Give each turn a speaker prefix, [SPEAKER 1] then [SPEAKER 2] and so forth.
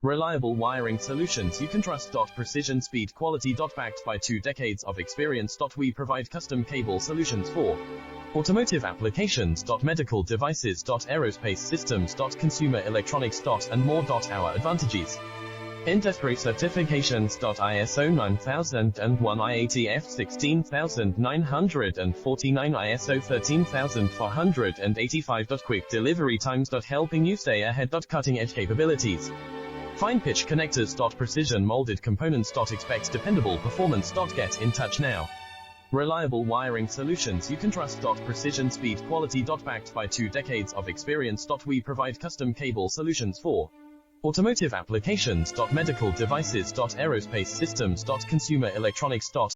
[SPEAKER 1] Reliable wiring solutions you can trust. Precision, speed, quality. Backed by 2 decades of experience. We provide custom cable solutions for automotive applications. Medical devices. Aerospace systems. Consumer electronics. And more. Our advantages: industry certifications. ISO 9001, IATF 16949, ISO 13485. Quick delivery times. Helping you stay ahead. Cutting edge capabilities: fine pitch connectors. Precision molded components. Expect dependable performance. Get in touch now. Reliable wiring solutions you can trust. Precision, speed, quality. Backed by 2 decades of experience. We provide custom cable solutions for automotive applications. Medical devices. Aerospace systems. Consumer electronics.